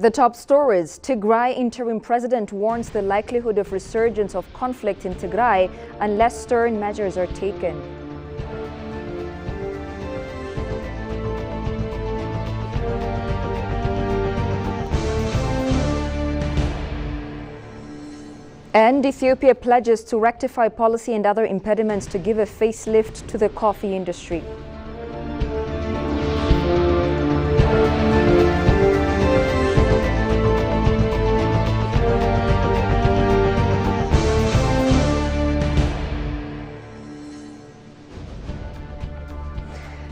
The top stories: Tigray interim president warns the likelihood of resurgence of conflict in Tigray unless stern measures are taken. And Ethiopia pledges to rectify policy and other impediments to give a facelift to the coffee industry.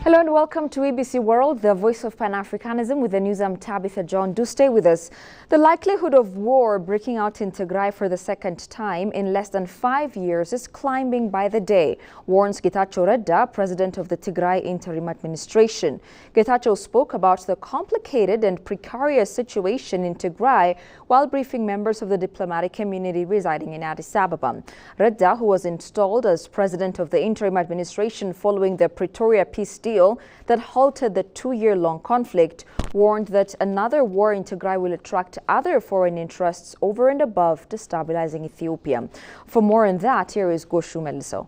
Hello and welcome to ABC World, the voice of Pan-Africanism. With the news, I'm Tabitha John. Do stay with us. The likelihood of war breaking out in Tigray for the second time in less than 5 years is climbing by the day, warns Getachew Redda, president of the Tigray interim administration. Getachew spoke about the complicated and precarious situation in Tigray while briefing members of the diplomatic community residing in Addis Ababa. Redda, who was installed as president of the interim administration following the Pretoria peace deal that halted the 2-year-long conflict, warned that another war in Tigray will attract other foreign interests over and above destabilizing Ethiopia. For more on that, here is Goshu Meliso.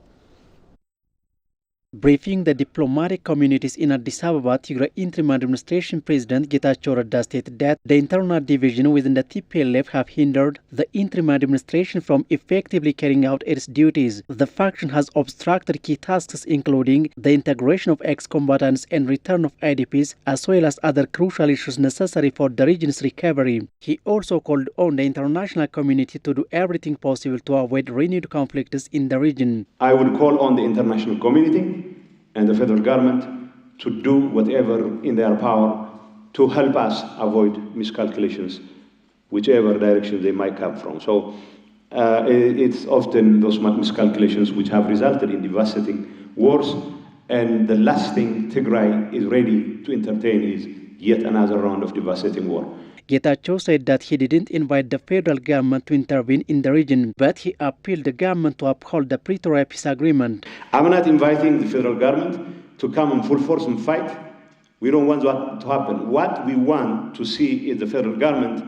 Briefing the diplomatic communities in Addis Ababa, Tigray interim administration president Getachew Redda stated that the internal division within the TPLF have hindered the interim administration from effectively carrying out its duties. The faction has obstructed key tasks including the integration of ex-combatants and return of IDPs, as well as other crucial issues necessary for the region's recovery. He also called on the international community to do everything possible to avoid renewed conflicts in the region. I would call on the international community and the federal government to do whatever in their power to help us avoid miscalculations, whichever direction they might come from. So it's often those miscalculations which have resulted in devastating wars, and the last thing Tigray is ready to entertain is yet another round of devastating war. Getachew said that he didn't invite the federal government to intervene in the region, but he appealed the government to uphold the Pretoria peace agreement. I'm not inviting the federal government to come in full force and fight. We don't want that to happen. What we want to see is the federal government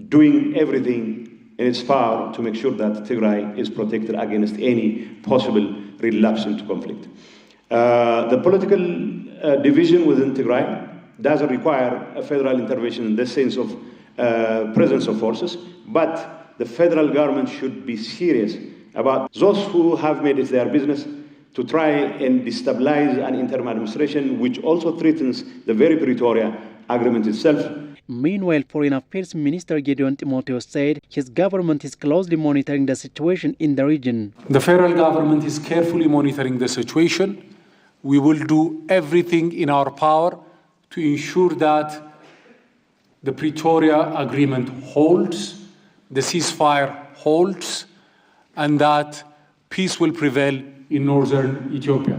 doing everything in its power to make sure that Tigray is protected against any possible relapse into conflict. The political division within Tigray doesn't require a federal intervention in the sense of presence of forces, but the federal government should be serious about those who have made it their business to try and destabilize an interim administration, which also threatens the very Pretoria agreement itself. Meanwhile, Foreign Affairs Minister Gideon Timotheus said his government is closely monitoring the situation in the region. The federal government is carefully monitoring the situation. We will do everything in our power to ensure that the Pretoria agreement holds, the ceasefire holds, and that peace will prevail in northern Ethiopia.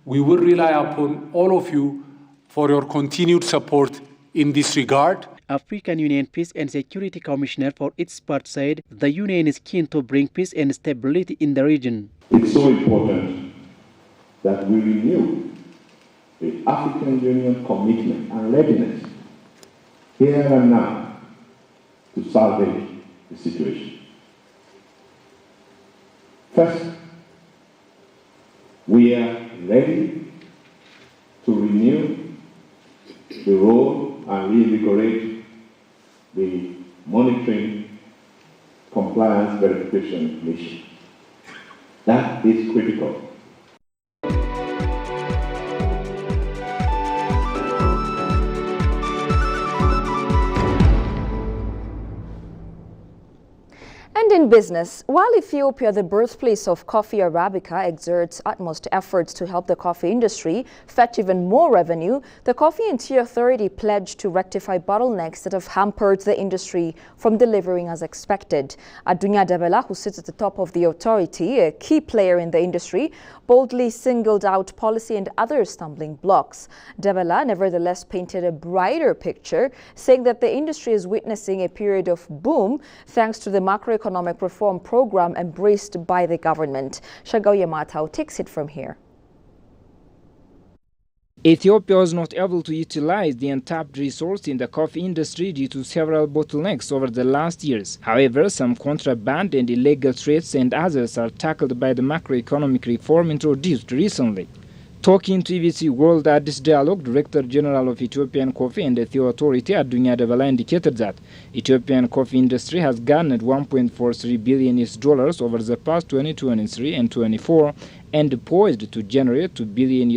We will rely upon all of you for your continued support in this regard. African Union Peace and Security Commissioner for its part said the Union is keen to bring peace and stability in the region. It's so important that we renew the African Union commitment and readiness here and now to salvage the situation. First, we are ready to renew the role and reinvigorate the monitoring compliance verification mission. That is critical. And in business, while Ethiopia, the birthplace of coffee Arabica, exerts utmost efforts to help the coffee industry fetch even more revenue, the Coffee and Tea Authority pledged to rectify bottlenecks that have hampered the industry from delivering as expected. Adunya Debela, who sits at the top of the authority, a key player in the industry, boldly singled out policy and other stumbling blocks. Debela nevertheless painted a brighter picture, saying that the industry is witnessing a period of boom thanks to the macroeconomic reform program embraced by the government. Shagao Yamatao takes it from here. Ethiopia was not able to utilize the untapped resource in the coffee industry due to several bottlenecks over the last years. However, some contraband and illegal trades and others are tackled by the macroeconomic reform introduced recently. Talking to EBC World Addis Dialogue, Director General of Ethiopian Coffee and Ethio Authority Adunya Debala indicated that Ethiopian coffee industry has garnered $1.43 billion over the past 2023 and 24 and poised to generate $2 billion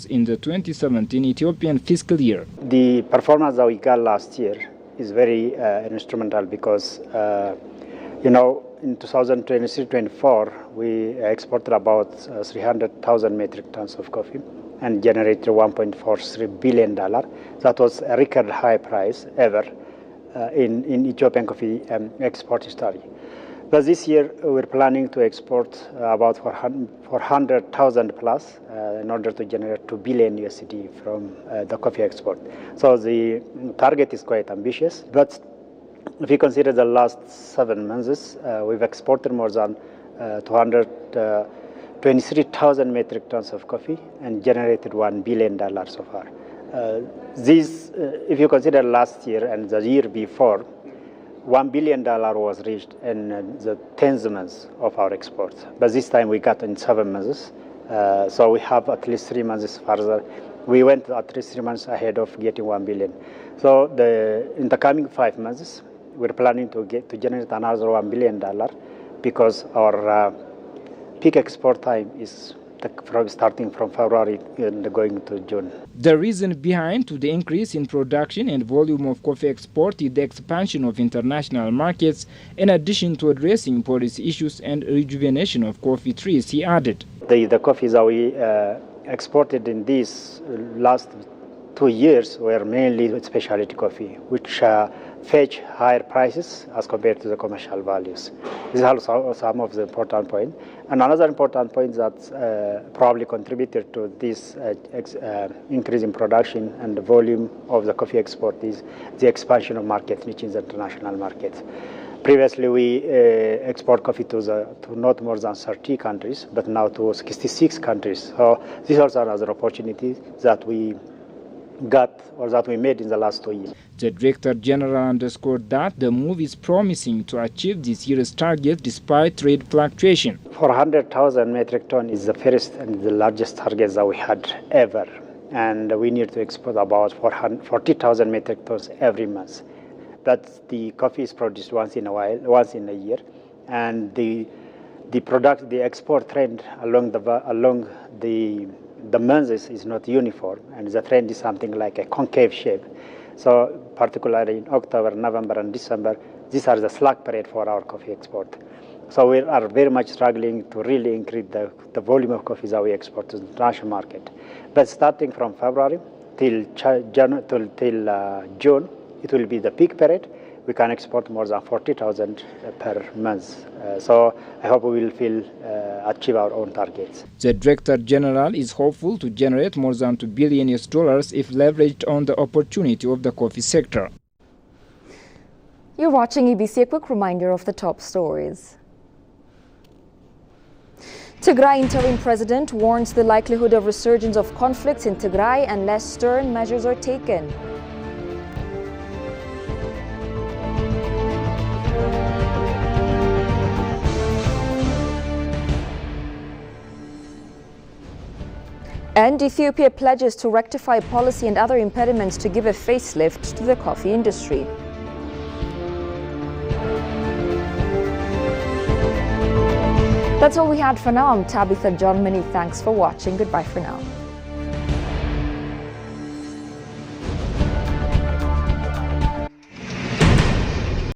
in the 2017 Ethiopian fiscal year. The performance that we got last year is very instrumental because, in 2023-24, we exported about 300,000 metric tons of coffee and generated $1.43 billion. That was a record high price ever in Ethiopian coffee export history. But this year, we're planning to export about 400,000 plus in order to generate $2 billion from the coffee export. So the target is quite ambitious, but if you consider the last 7 months, we've exported more than 223,000 metric tons of coffee and generated $1 billion so far. If you consider last year and the year before, $1 billion was reached in the 10th month of our exports. But this time we got in 7 months, so we have at least 3 months further. We went at least 3 months ahead of getting $1 billion. So in the coming 5 months, we're planning to generate another $1 billion because our peak export time is starting from February and going to June. The reason behind the increase in production and volume of coffee export is the expansion of international markets, in addition to addressing policy issues and rejuvenation of coffee trees, he added. The coffees that we exported in these last 2 years were mainly specialty coffee, which fetch higher prices as compared to the commercial values. This is also some of the important points. And another important point that probably contributed to this increase in production and the volume of the coffee export is the expansion of market niche in the international market. Previously, we export coffee to not more than 30 countries, but now to 66 countries. So these are another opportunities that we got or that we made in the last 2 years. The Director General underscored that the move is promising to achieve this year's target despite trade fluctuation. 400,000 metric ton is the first and the largest target that we had ever. And we need to export about 40,000 metric tons every month. But the coffee is produced once in a year. And the export trend along the months is not uniform, and the trend is something like a concave shape. So particularly in October, November, and December, these are the slack period for our coffee export. So we are very much struggling to really increase the volume of coffee that we export to the international market. But starting from February till June, it will be the peak period. We can export more than 40,000 per month. So I hope we will achieve our own targets. The Director General is hopeful to generate more than $2 billion if leveraged on the opportunity of the coffee sector. You're watching EBC. A quick reminder of the top stories. Tigray interim president warns the likelihood of resurgence of conflicts in Tigray unless stern measures are taken. And Ethiopia pledges to rectify policy and other impediments to give a facelift to the coffee industry. That's all we had for now. I'm Tabitha John. Many thanks for watching. Goodbye for now.